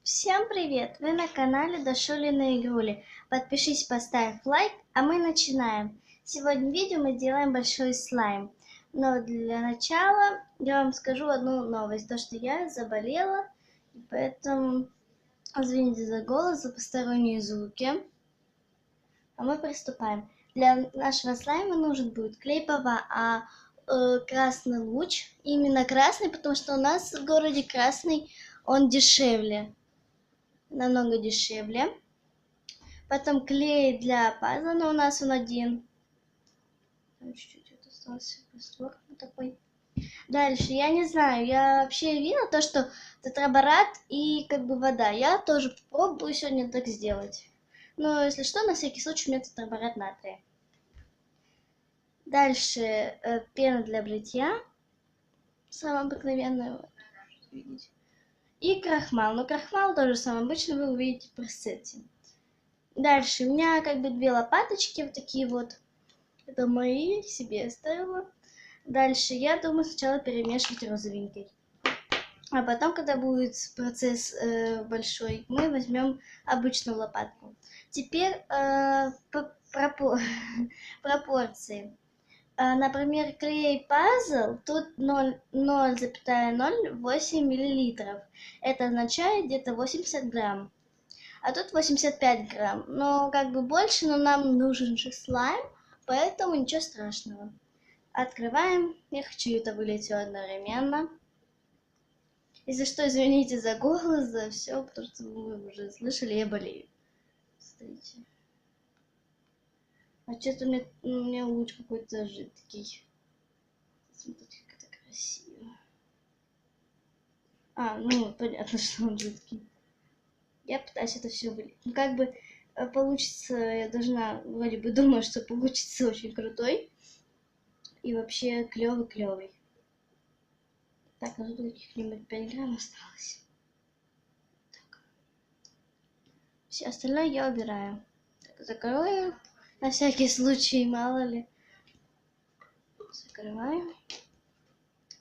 Всем привет! Вы на канале Дашулины Игрули. Подпишись, поставь лайк, а мы начинаем. Сегодня в видео мы делаем большой слайм. Но для начала я вам скажу одну новость. То, что я заболела, и поэтому извините за голос, за посторонние звуки. А мы приступаем. Для нашего слайма нужен будет клей ПВА, красный луч. Именно красный, потому что у нас в городе красный, он дешевле. Намного дешевле. Потом клей для пазла, но у нас он один. Чуть-чуть остался раствор такой. Дальше, я не знаю, я вообще видела то, что тетраборат и как бы вода. Я тоже попробую сегодня так сделать. Но если что, на всякий случай у меня тетраборат натрия. Дальше пена для бритья. Самая обыкновенная, вот, видите. И крахмал. Но крахмал тоже самый обычный, вы увидите при сете. Дальше, у меня как бы две лопаточки, вот такие вот. Это мои, себе оставила. Дальше, я думаю сначала перемешивать розовенькой. А потом, когда будет процесс большой, мы возьмем обычную лопатку. Теперь пропорции. Например, клей пазл, тут 0,08 мл. Это означает где-то 80 грамм. А тут 85 грамм. Но как бы больше, но нам нужен же слайм, поэтому ничего страшного. Открываем. Я хочу это вылить все одновременно. Если что, извините за голос, за все, потому что вы уже слышали, я болею. Смотрите. А что-то у меня луч какой-то жидкий. Смотрите, как это красиво. Ну, понятно, что он жидкий. Я пытаюсь это все вылить. Ну, как бы получится, я должна, вроде бы думаю, что получится очень крутой. И вообще клевый. Так, а тут каких-нибудь 5 грамм осталось. Так. Все остальное я убираю. Так, закрою. На всякий случай, мало ли. Закрываем.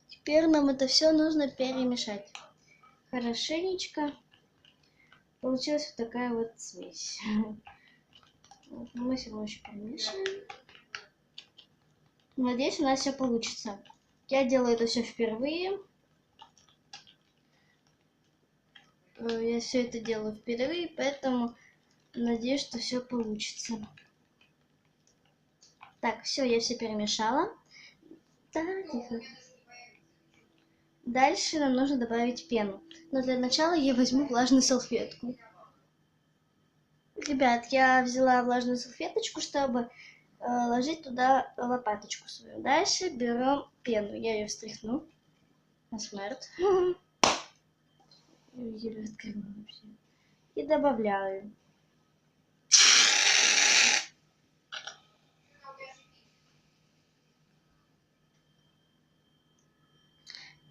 Теперь нам это все нужно перемешать. Хорошенечко. Получилась вот такая вот смесь. Мы все равно еще перемешиваем. Надеюсь, у нас все получится. Я делаю это все впервые. Я все это делаю впервые, поэтому надеюсь, что все получится. Так, все, я все перемешала. Так, тихо. Дальше нам нужно добавить пену. Но для начала я возьму влажную салфетку. Ребят, я взяла влажную салфеточку, чтобы ложить туда лопаточку свою. Дальше берем пену. Я ее встряхну. На смерть. Еле открыла вообще. И добавляю.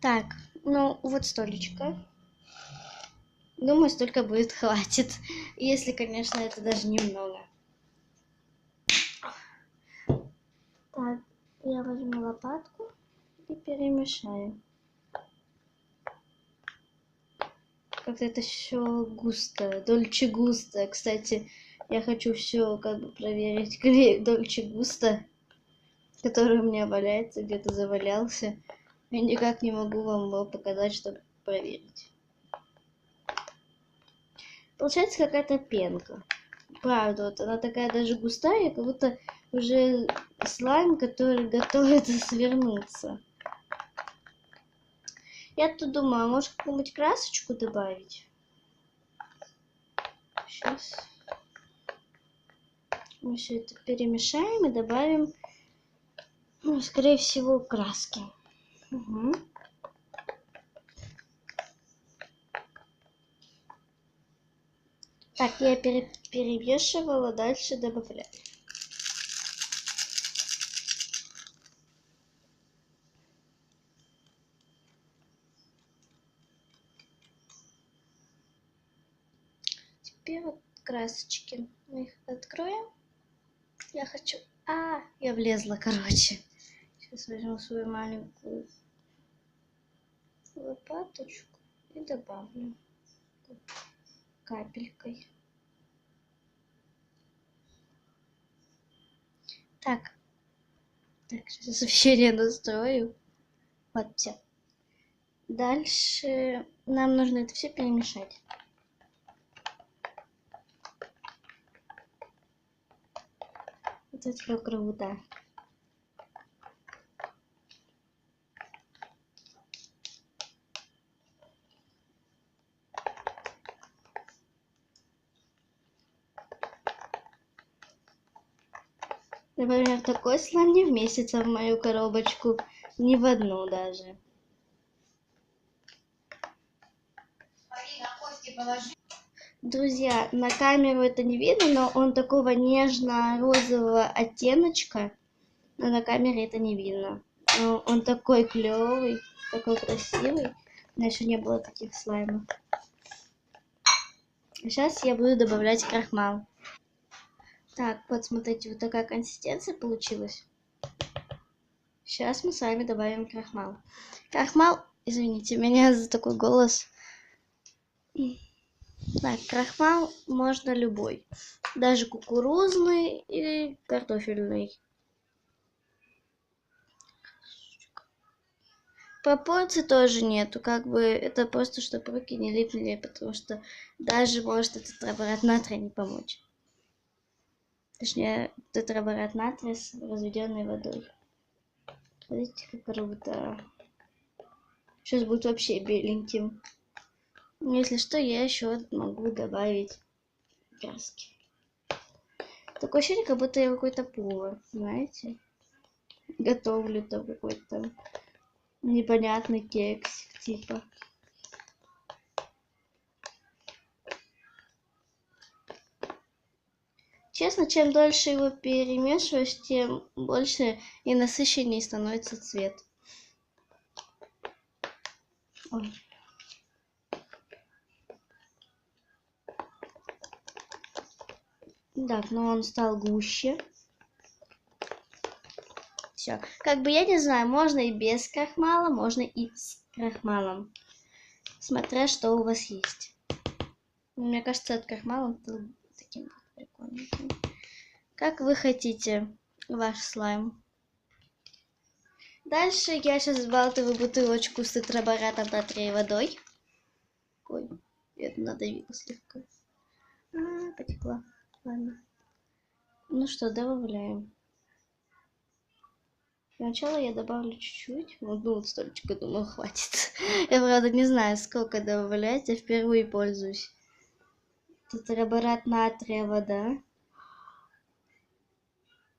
Так, ну вот столечко. Думаю, столько будет хватит. Если, конечно, это даже немного. Так, я возьму лопатку и перемешаю. Как-то это все густо, дольче густо. Кстати, я хочу все как бы проверить клей дольче густо, который у меня валяется, где-то завалялся. Я никак не могу вам его показать, чтобы проверить. Получается какая-то пенка. Правда, вот она такая даже густая, как будто уже слайм, который готовится свернуться. Я тут думаю, а может какую-нибудь красочку добавить? Сейчас. Мы все это перемешаем и добавим, ну, скорее всего, краски. Угу. Так, я перемешивала, дальше добавляю. Теперь вот красочки. Мы их откроем. Я хочу... я влезла, короче. Сейчас возьму свою маленькую лопаточку и добавлю. капелькой. Так, сейчас освещение настрою. Вот, все. Дальше нам нужно это все перемешать. Вот это как круто. Например, такой слайм не вместится в мою коробочку, ни в одну даже. Друзья, на камеру это не видно, но он такого нежно-розового оттеночка, но на камере это не видно. Но он такой клевый, такой красивый. У меня еще не было таких слаймов. Сейчас я буду добавлять крахмал. Так, вот смотрите, вот такая консистенция получилась. Сейчас мы с вами добавим крахмал. Крахмал, извините меня за такой голос. Так, крахмал можно любой. Даже кукурузный или картофельный. Пропорций тоже нету, как бы это просто, чтобы руки не липли, потому что даже может этот тетраборат натрия не помочь. Точнее, тетраборат натрия с разведенной водой. Смотрите, как круто. Сейчас будет вообще беленьким. Если что, я еще могу добавить краски. Такое ощущение, как будто я какой-то повар, знаете? Готовлю там какой-то непонятный кексик, типа. Честно, чем дольше его перемешиваешь, тем больше и насыщеннее становится цвет. Ой. Так, но он стал гуще. Все. Как бы я не знаю, можно и без крахмала, можно и с крахмалом. Смотря что у вас есть. Мне кажется, от крахмала он стал таким прикольненьким. Как вы хотите ваш слайм. Дальше я сейчас взбалтываю бутылочку с тетраборатом натрия водой. Ой, это надавила слегка. Потекла. Ладно. Ну что, добавляем. Сначала я добавлю чуть-чуть. Вот столько, думаю, хватит. Я, правда, не знаю, сколько добавлять. Я впервые пользуюсь. Тетраборат натрия, вода.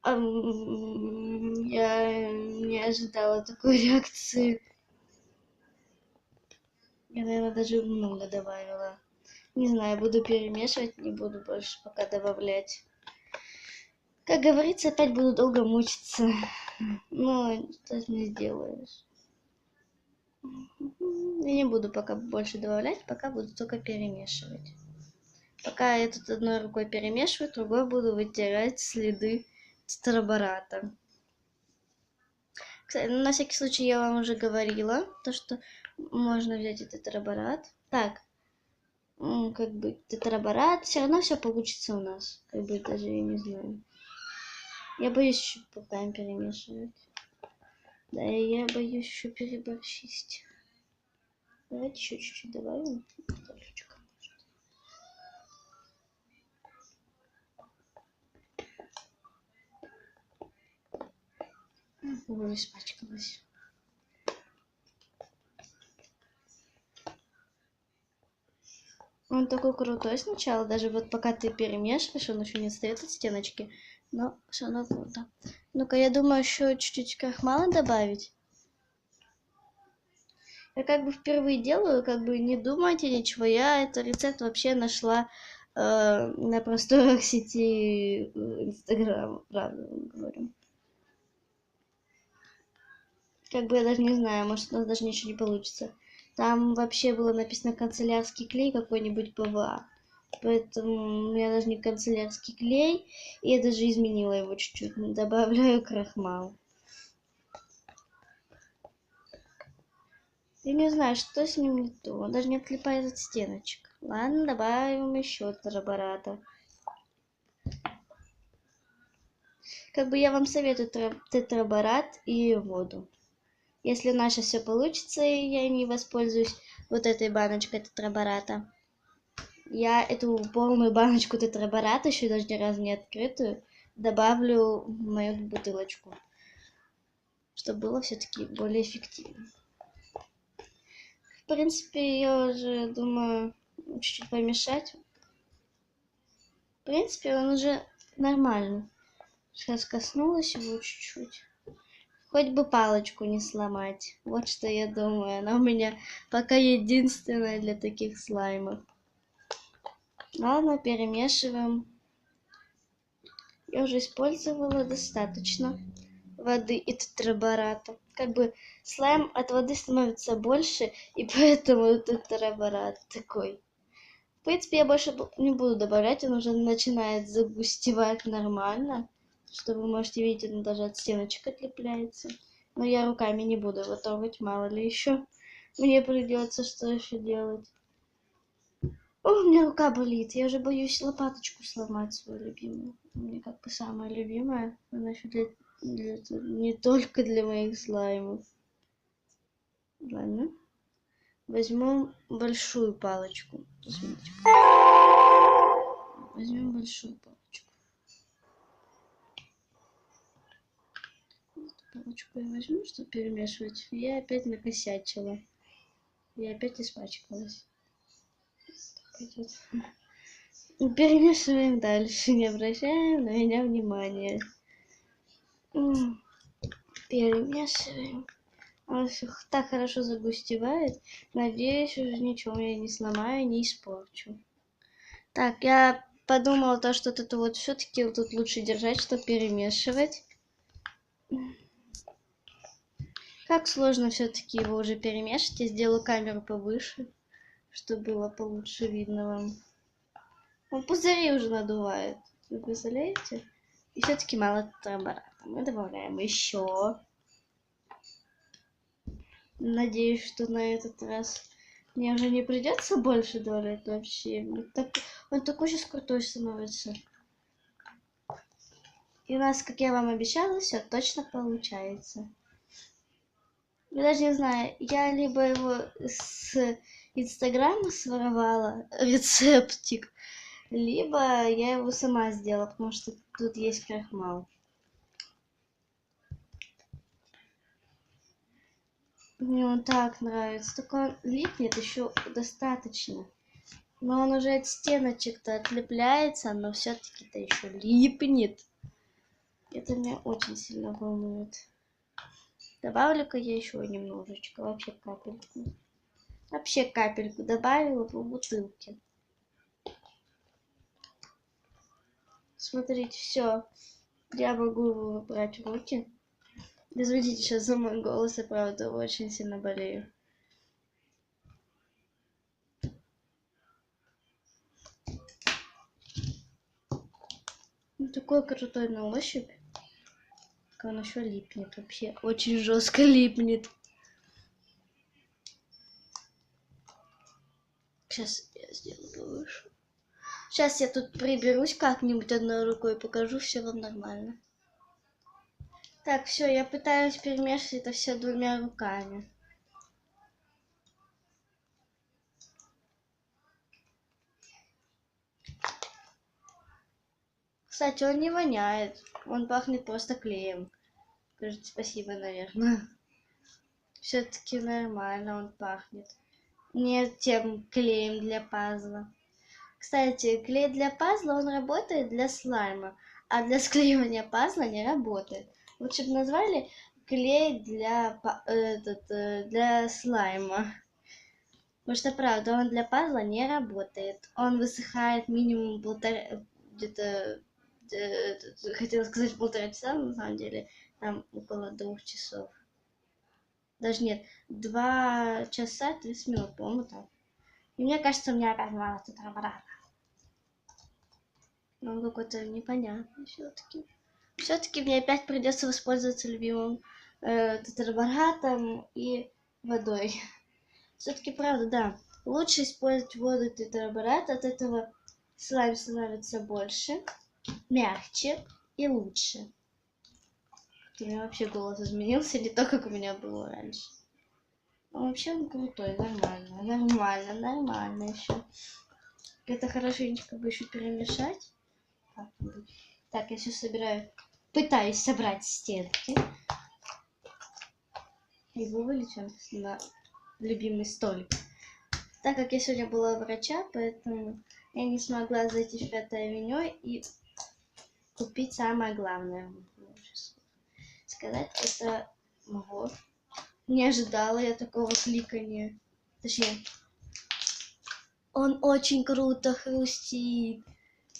Я не ожидала такой реакции. Я, наверное, даже много добавила. Не знаю, буду перемешивать, не буду больше пока добавлять. Как говорится, опять буду долго мучиться. Но что не сделаешь. Я не буду пока больше добавлять, пока буду только перемешивать. Пока я тут одной рукой перемешиваю, другой буду вытирать следы тетрабората. Кстати, на всякий случай я вам уже говорила, то что можно взять этот тетраборат. Так, как бы тетраборат, все равно все получится у нас. Как бы даже я не знаю. Я боюсь еще пока перемешивать. Да, я боюсь еще переборщить. Давайте еще чуть-чуть добавим. Толечко. Ой, испачкалась. Он такой крутой сначала, даже вот пока ты перемешиваешь, он еще не отстает от стеночки, но все равно круто. Ну-ка, я думаю, еще чуть-чуть крахмала добавить. Я как бы впервые делаю, как бы не думайте ничего, я этот рецепт вообще нашла на просторах сети Инстаграм, правда говорю. Как бы я даже не знаю, может у нас даже ничего не получится. Там вообще было написано канцелярский клей какой-нибудь ПВА. Поэтому я даже не канцелярский клей. И я даже изменила его чуть-чуть. Добавляю крахмал. Я не знаю, что с ним не то. Он даже не отлипает от стеночек. Ладно, добавим еще тетрабората. Как бы я вам советую тетраборат и воду. Если у нас сейчас все получится, и я не воспользуюсь вот этой баночкой тетрабората, я эту полную баночку тетрабората, еще даже ни разу не открытую, добавлю в мою бутылочку, чтобы было все-таки более эффективно. В принципе, я уже думаю чуть-чуть помешать. В принципе, он уже нормальный. Сейчас коснулась его чуть-чуть. Хоть бы палочку не сломать. Вот что я думаю. Она у меня пока единственная для таких слаймов. Ладно, перемешиваем. Я уже использовала достаточно воды и тетрабората. Как бы слайм от воды становится больше, и поэтому тетраборат такой. В принципе, я больше не буду добавлять, он уже начинает загустевать нормально. Что вы можете видеть, он даже от стеночек отлепляется. Но я руками не буду его трогать, мало ли еще. Мне придется что еще делать. О, у меня рука болит. Я уже боюсь лопаточку сломать свою любимую. У меня как бы самая любимая. Она еще не только для моих слаймов. Ладно. Возьмем большую палочку. Извините. Возьмем большую палочку. Палочку я возьму, чтобы перемешивать. Я опять накосячила. Я опять испачкалась. Пойдет. Перемешиваем дальше, не обращаем на меня внимания. Перемешиваем. Он так хорошо загустевает. Надеюсь, уже ничего я не сломаю, не испорчу. Так, я подумала то, что тут вот все-таки тут лучше держать, чтобы перемешивать. Как сложно все-таки его уже перемешать. Я сделаю камеру повыше, чтобы было получше видно вам. Он пузыри уже надувает. Вы представляете? И все-таки мало тетрабората. Мы добавляем еще. Надеюсь, что на этот раз мне уже не придется больше добавлять вообще. Он такой сейчас крутой становится. И у нас, как я вам обещала, все точно получается. Я даже не знаю, я либо его с Инстаграма своровала, рецептик, либо я его сама сделала, потому что тут есть крахмал. Мне он так нравится, только он липнет еще достаточно. Но он уже от стеночек-то отлепляется, но все-таки-то еще липнет. Это меня очень сильно волнует. Добавлю-ка я еще немножечко, вообще капельку. Вообще капельку добавила по бутылке. Смотрите, все. Я могу его брать в руки. Извините сейчас за мой голос, я правда очень сильно болею. Ну, такой крутой на ощупь. Как он еще липнет вообще. Очень жестко липнет. Сейчас я сделаю повыше. Сейчас я тут приберусь как-нибудь одной рукой и покажу, все вам нормально. Так, все, я пытаюсь перемешать это все двумя руками. Кстати, он не воняет. Он пахнет просто клеем. Скажите спасибо, наверное. Все-таки нормально он пахнет. Не тем клеем для пазла. Кстати, клей для пазла, он работает для слайма, а для склеивания пазла не работает. Лучше бы назвали клей для слайма. Потому что, правда, он для пазла не работает. Он высыхает минимум где-то, хотела сказать 1,5 часа, но на самом деле там около 2 часов. Даже нет, 2 часа 30 минут, по-моему, так. И мне кажется, у меня опять мало тетрабората. Но он какой-то непонятный все-таки. Все-таки мне опять придется воспользоваться любимым тетраборатом и водой. Все-таки правда, да. Лучше использовать воду тетраборат, от этого слайм становится больше, мягче и лучше. У меня вообще голос изменился, не то, как у меня было раньше. Но вообще он крутой, нормально еще. Это хорошенечко бы еще перемешать. Так, я сейчас пытаюсь собрать стенки. И вывалить на любимый столик. Так как я сегодня была у врача, поэтому я не смогла зайти в 5-ю авеню и купить самое главное. Сказать, это ого. Не ожидала я такого кликания. Точнее, он очень круто хрустит.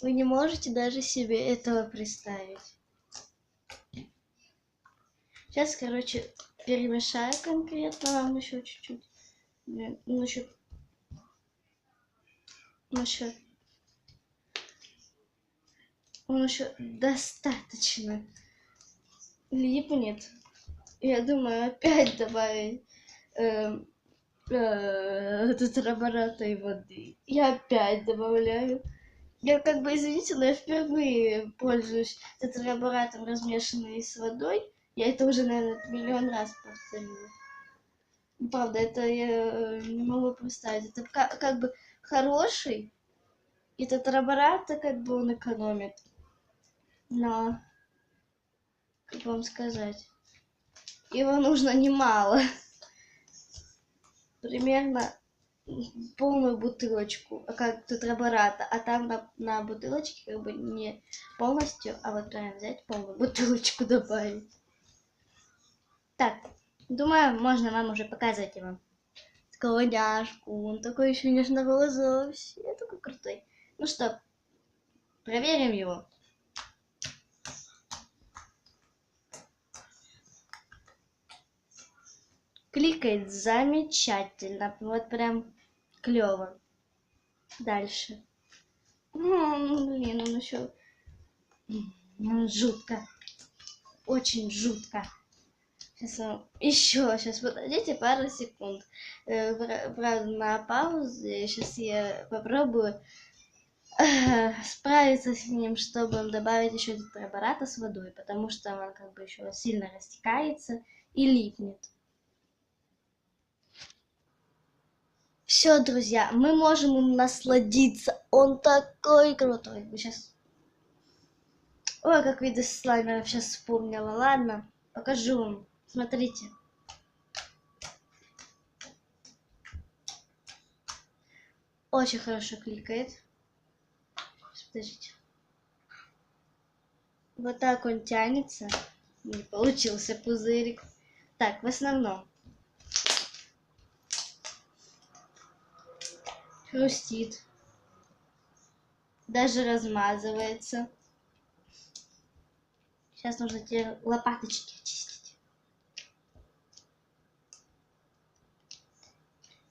Вы не можете даже себе этого представить. Сейчас, короче, перемешаю конкретно вам еще чуть-чуть. Ну, он еще достаточно липнет. Я думаю, опять добавить тетрабората и воды. Я опять добавляю. Я как бы, извините, но я впервые пользуюсь тетраборатом, размешанным с водой. Я это уже, наверное, миллион раз повторила. Правда, это я не могу представить. Это как бы хороший, и тетраборат, как бы он экономит. Но, как вам сказать, его нужно немало. Примерно полную бутылочку, как тетрабората, а там на бутылочке как бы не полностью, а вот прям взять полную бутылочку добавить. Так, думаю, можно вам уже показывать его. Сковорняшку, он такой еще нежноволосый, вообще такой крутой. Ну что, проверим его. Кликает замечательно, вот прям клево. Дальше. Блин, он еще жутко, очень жутко. Сейчас подождите пару секунд. Правда, на паузе. Сейчас я попробую справиться с ним, чтобы добавить еще тетрабората с водой, потому что он как бы еще сильно растекается и липнет. Все, друзья, мы можем им насладиться. Он такой крутой. Вы сейчас... Ой, как виды слаймера сейчас вспомнила. Ладно, покажу вам. Смотрите. Очень хорошо кликает. Подождите. Вот так он тянется. Не получился пузырик. Так, в основном. Хрустит. Даже размазывается. Сейчас нужно те лопаточки очистить.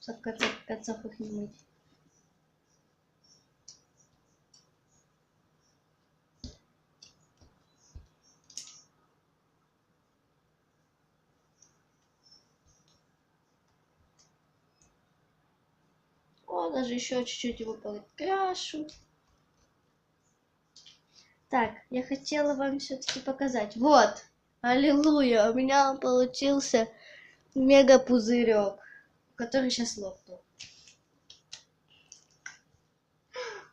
Чтобы в конце концов их не мыть. О, даже еще чуть-чуть его подкрашу. Так, я хотела вам все-таки показать. Вот, аллилуйя, у меня получился мега пузырек, который сейчас лопнул.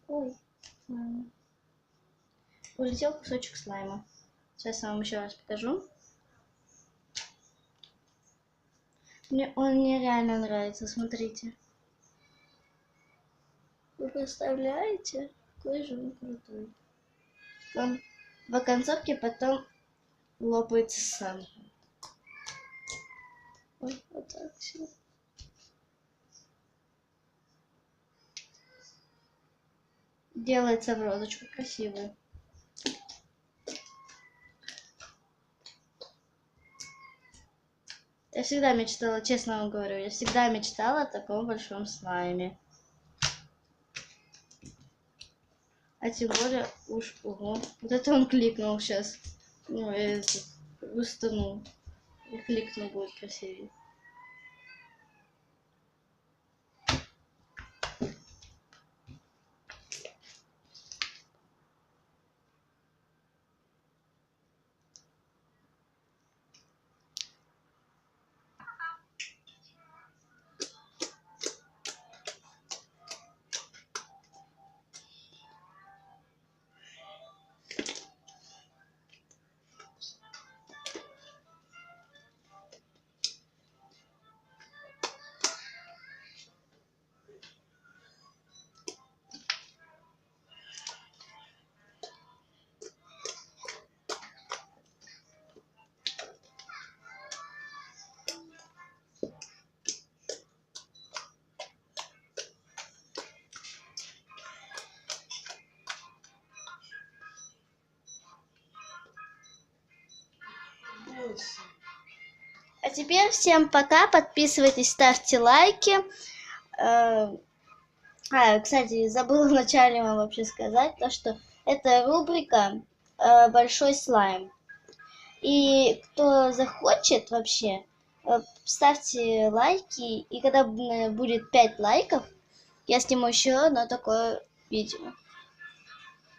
Ой, улетел кусочек слайма. Сейчас я вам еще раз покажу. Мне он нереально нравится, смотрите. Вы представляете, какой же он крутой. Он в оконцовке потом лопается сам. Вот так все. Делается в розочку красивую. Я всегда мечтала, честно вам говорю, я всегда мечтала о таком большом слайме. А тем более уж, ого. Вот это он кликнул сейчас. Ну, я устанул. И кликнул будет красивее. А теперь всем пока, подписывайтесь, ставьте лайки. Кстати, забыла вначале вам вообще сказать, то, что это рубрика «Большой слайм». И кто захочет вообще, ставьте лайки, и когда будет 5 лайков, я сниму еще одно такое видео.